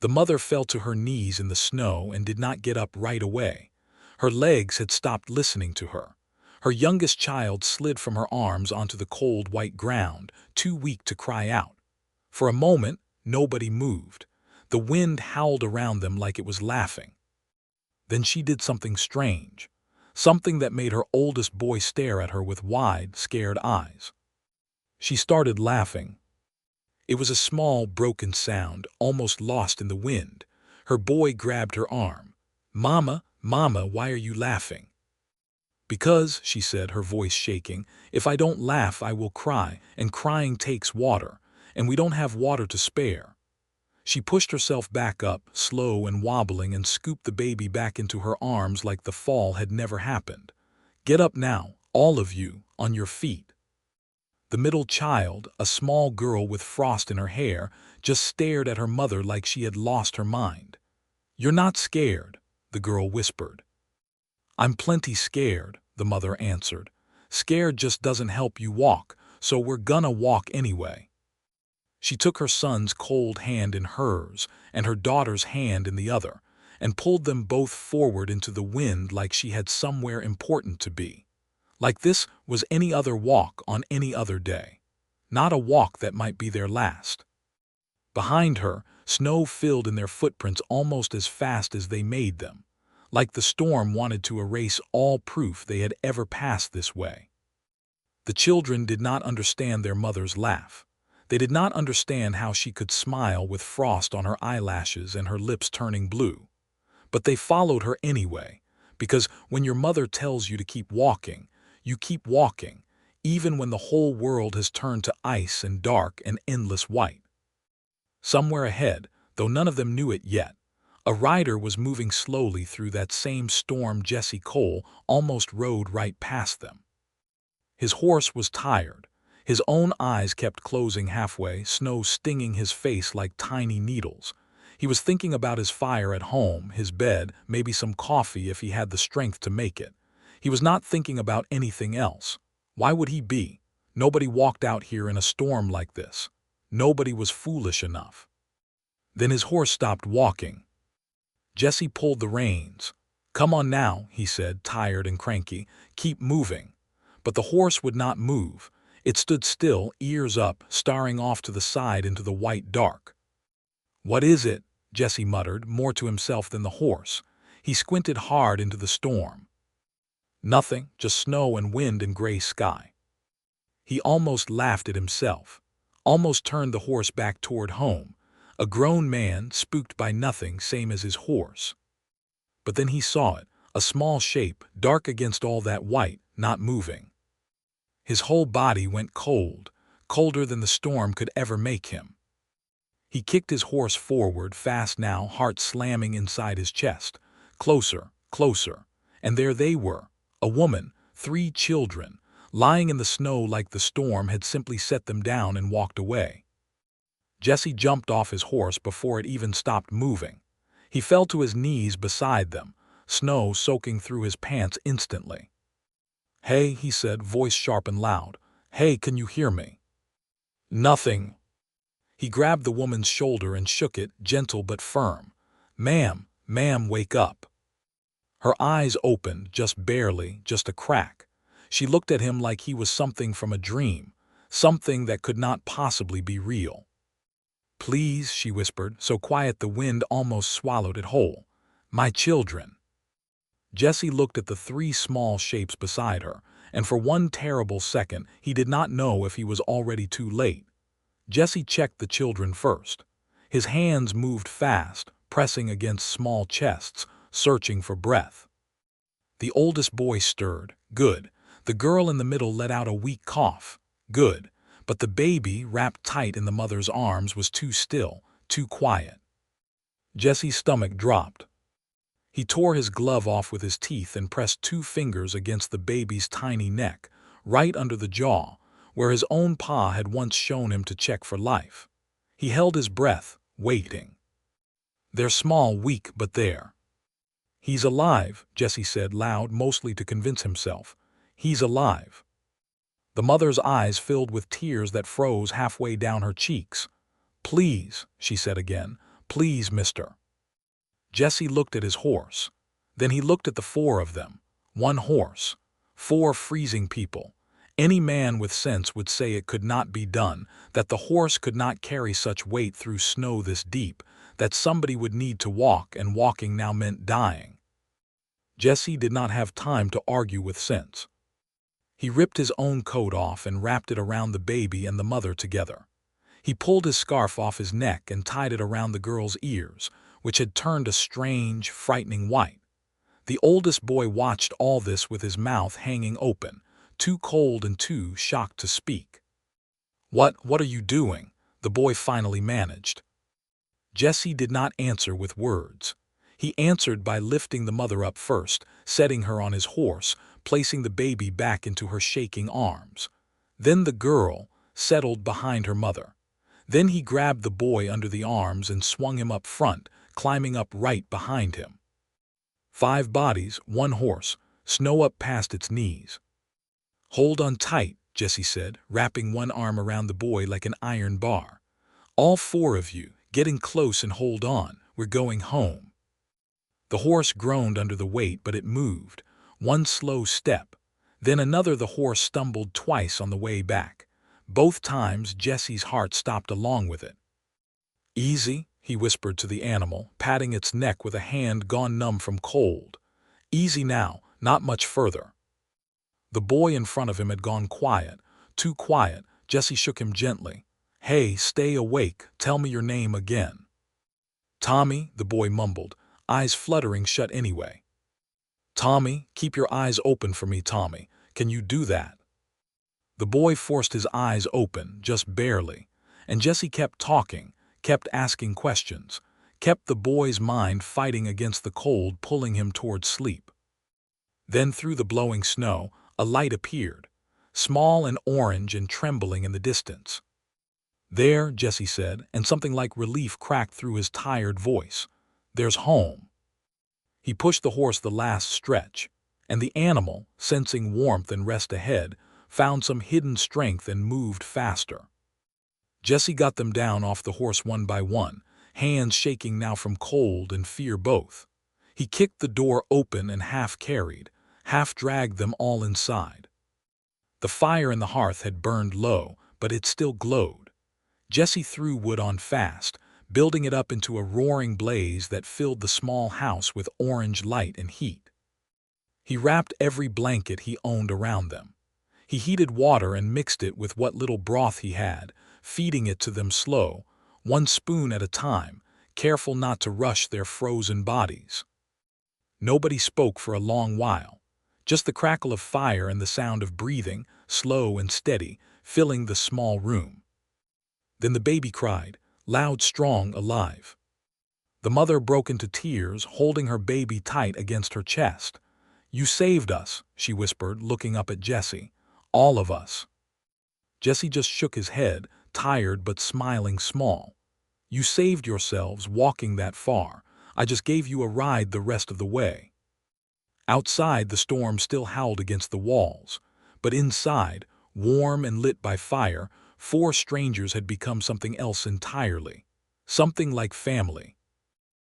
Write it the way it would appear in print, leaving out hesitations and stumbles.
The mother fell to her knees in the snow and did not get up right away. Her legs had stopped listening to her. Her youngest child slid from her arms onto the cold white ground, too weak to cry out. For a moment, nobody moved. The wind howled around them like it was laughing. Then she did something strange, something that made her oldest boy stare at her with wide, scared eyes. She started laughing. It was a small, broken sound, almost lost in the wind. Her boy grabbed her arm. "Mama, Mama, why are you laughing?" "Because," she said, her voice shaking, "if I don't laugh I will cry, and crying takes water, and we don't have water to spare." She pushed herself back up, slow and wobbling, and scooped the baby back into her arms like the fall had never happened. "Get up now, all of you, on your feet." The middle child, a small girl with frost in her hair, just stared at her mother like she had lost her mind. "You're not scared," the girl whispered. "I'm plenty scared," the mother answered. "Scared just doesn't help you walk, so we're gonna walk anyway." She took her son's cold hand in hers and her daughter's hand in the other, and pulled them both forward into the wind like she had somewhere important to be. Like this was any other walk on any other day. Not a walk that might be their last. Behind her, snow filled in their footprints almost as fast as they made them, like the storm wanted to erase all proof they had ever passed this way. The children did not understand their mother's laugh. They did not understand how she could smile with frost on her eyelashes and her lips turning blue. But they followed her anyway, because when your mother tells you to keep walking, you keep walking, even when the whole world has turned to ice and dark and endless white. Somewhere ahead, though none of them knew it yet, a rider was moving slowly through that same storm. Jesse Cole almost rode right past them. His horse was tired. His own eyes kept closing halfway, snow stinging his face like tiny needles. He was thinking about his fire at home, his bed, maybe some coffee if he had the strength to make it. He was not thinking about anything else. Why would he be? Nobody walked out here in a storm like this. Nobody was foolish enough. Then his horse stopped walking. Jesse pulled the reins. "Come on now," he said, tired and cranky. "Keep moving." But the horse would not move. It stood still, ears up, staring off to the side into the white dark. "What is it?" Jesse muttered, more to himself than the horse. He squinted hard into the storm. "Nothing, just snow and wind and gray sky." He almost laughed at himself, almost turned the horse back toward home, a grown man, spooked by nothing, same as his horse. But then he saw it, a small shape, dark against all that white, not moving. His whole body went cold, colder than the storm could ever make him. He kicked his horse forward, fast now, heart slamming inside his chest. Closer, closer, and there they were, a woman, 3 children, lying in the snow like the storm had simply set them down and walked away. Jesse jumped off his horse before it even stopped moving. He fell to his knees beside them, snow soaking through his pants instantly. "Hey," he said, voice sharp and loud. "Hey, can you hear me?" "Nothing." He grabbed the woman's shoulder and shook it, gentle but firm. "Ma'am, ma'am, wake up." Her eyes opened, just barely, just a crack. She looked at him like he was something from a dream, something that could not possibly be real. "Please," she whispered, so quiet the wind almost swallowed it whole. "My children." Jesse looked at the 3 small shapes beside her, and for one terrible second he did not know if he was already too late. Jesse checked the children first. His hands moved fast, pressing against small chests, searching for breath. The oldest boy stirred. Good. The girl in the middle let out a weak cough. Good. But the baby, wrapped tight in the mother's arms, was too still, too quiet. Jesse's stomach dropped. He tore his glove off with his teeth and pressed 2 fingers against the baby's tiny neck, right under the jaw, where his own pa had once shown him to check for life. He held his breath, waiting. "They're small, weak, but there." "He's alive," Jesse said loud, mostly to convince himself. "He's alive." The mother's eyes filled with tears that froze halfway down her cheeks. "Please," she said again, Please, mister." Jesse looked at his horse. Then he looked at the four of them. One horse. 4 freezing people. Any man with sense would say it could not be done, that the horse could not carry such weight through snow this deep, that somebody would need to walk, and walking now meant dying. Jesse did not have time to argue with sense. He ripped his own coat off and wrapped it around the baby and the mother together. He pulled his scarf off his neck and tied it around the girl's ears, which had turned a strange, frightening white. The oldest boy watched all this with his mouth hanging open, too cold and too shocked to speak. What are you doing?" the boy finally managed. Jesse did not answer with words. He answered by lifting the mother up first, setting her on his horse, placing the baby back into her shaking arms. Then the girl settled behind her mother. Then he grabbed the boy under the arms and swung him up front, climbing up right behind him. 5 bodies, 1 horse, snow up past its knees. "Hold on tight," Jesse said, wrapping one arm around the boy like an iron bar. "All 4 of you, get in close and hold on, we're going home." The horse groaned under the weight, but it moved. One slow step. Then another. The horse stumbled twice on the way back. Both times Jesse's heart stopped along with it. "Easy," he whispered to the animal, patting its neck with a hand gone numb from cold. "Easy now, not much further." The boy in front of him had gone quiet, too quiet. Jesse shook him gently. "Hey, stay awake, tell me your name again." "Tommy," the boy mumbled, eyes fluttering shut anyway. "Tommy, keep your eyes open for me, Tommy. Can you do that?" The boy forced his eyes open, just barely, and Jesse kept talking, kept asking questions, kept the boy's mind fighting against the cold, pulling him toward sleep. Then through the blowing snow, a light appeared, small and orange and trembling in the distance. "There," Jesse said, and something like relief cracked through his tired voice. "There's home." He pushed the horse the last stretch, and the animal, sensing warmth and rest ahead, found some hidden strength and moved faster. Jesse got them down off the horse one by one, hands shaking now from cold and fear both. He kicked the door open and half carried, half dragged them all inside. The fire in the hearth had burned low, but it still glowed. Jesse threw wood on fast, building it up into a roaring blaze that filled the small house with orange light and heat. He wrapped every blanket he owned around them. He heated water and mixed it with what little broth he had, feeding it to them slow, 1 spoon at a time, careful not to rush their frozen bodies. Nobody spoke for a long while, just the crackle of fire and the sound of breathing, slow and steady, filling the small room. Then the baby cried, loud, strong, alive. The mother broke into tears, holding her baby tight against her chest. "You saved us," she whispered, looking up at Jesse. "All of us." Jesse just shook his head, tired but smiling small. "You saved yourselves walking that far. I just gave you a ride the rest of the way." Outside, the storm still howled against the walls, but inside, warm and lit by fire, 4 strangers had become something else entirely. Something like family.